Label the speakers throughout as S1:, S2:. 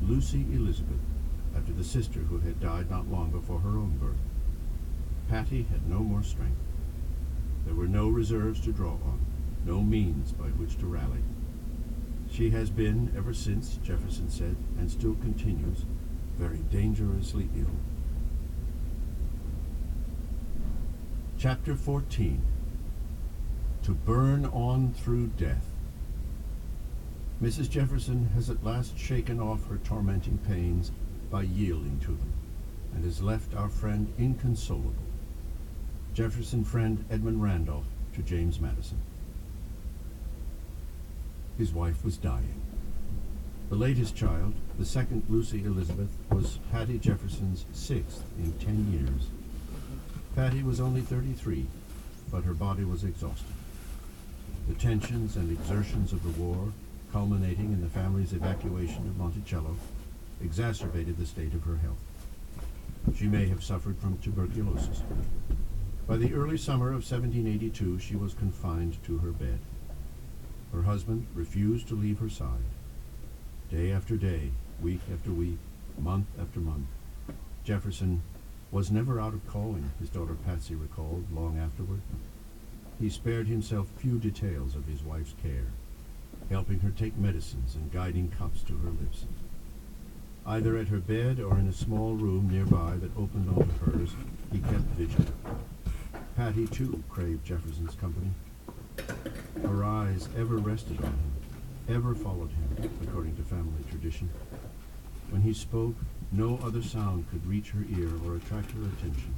S1: Lucy Elizabeth after the sister who had died not long before her own birth. Patty had no more strength. There were no reserves to draw on, no means by which to rally. She has been, ever since, Jefferson said, and still continues, very dangerously ill. Chapter 14. To burn on through death. Mrs. Jefferson has at last shaken off her tormenting pains by yielding to them, and has left our friend inconsolable. Jefferson friend Edmund Randolph to James Madison. His wife was dying. The latest child, the second Lucy Elizabeth, was Patty Jefferson's sixth in 10 years. Patty was only 33, but her body was exhausted. The tensions and exertions of the war, culminating in the family's evacuation of Monticello, exacerbated the state of her health. She may have suffered from tuberculosis. By the early summer of 1782, she was confined to her bed. Her husband refused to leave her side. Day after day, week after week, month after month, Jefferson was never out of calling, his daughter Patsy recalled long afterward. He spared himself few details of his wife's care, helping her take medicines and guiding cups to her lips. Either at her bed or in a small room nearby that opened onto hers, he kept vigil. Patty, too, craved Jefferson's company. Her eyes ever rested on him, ever followed him, according to family tradition. When he spoke, no other sound could reach her ear or attract her attention.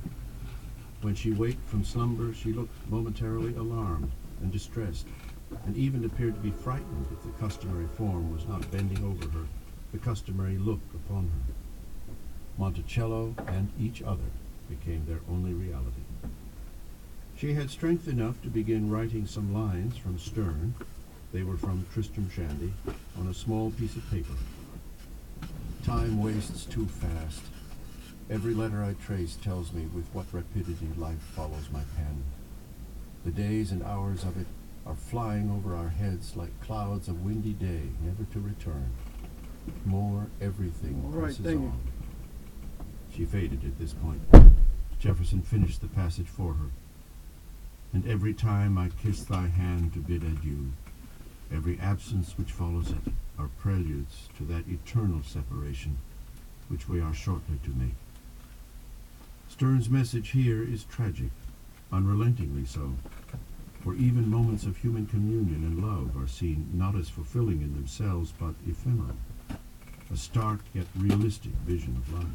S1: When she waked from slumber, she looked momentarily alarmed and distressed, and even appeared to be frightened if the customary form was not bending over her, the customary look upon her. Monticello and each other became their only reality. She had strength enough to begin writing some lines from Sterne, they were from Tristram Shandy, on a small piece of paper. Time wastes too fast. Every letter I trace tells me with what rapidity life follows my pen. The days and hours of it are flying over our heads like clouds of windy day, never to return. More everything presses on. She faded at this point. Jefferson finished the passage for her. And every time I kiss thy hand to bid adieu, every absence which follows it are preludes to that eternal separation which we are shortly to make. Sterne's message here is tragic, unrelentingly so, for even moments of human communion and love are seen not as fulfilling in themselves, but ephemeral, a stark yet realistic vision of life.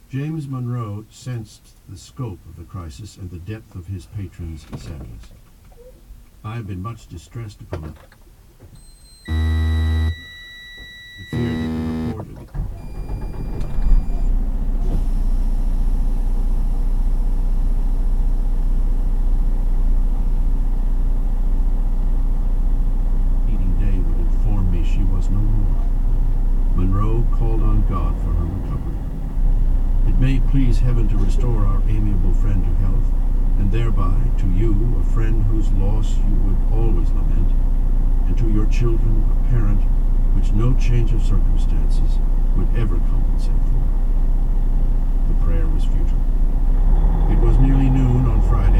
S1: James Monroe sensed the scope of the crisis and the depth of his patron's sadness. I have been much distressed upon it. The fear that the reported heating day would inform me she was no more. Monroe called on God for her recovery. It may please heaven to restore our amiable friend to health, and thereby to you, a friend whose loss you would always lament, and to your children, a parent which no change of circumstances would ever compensate for. The prayer was futile. It was nearly noon on Friday.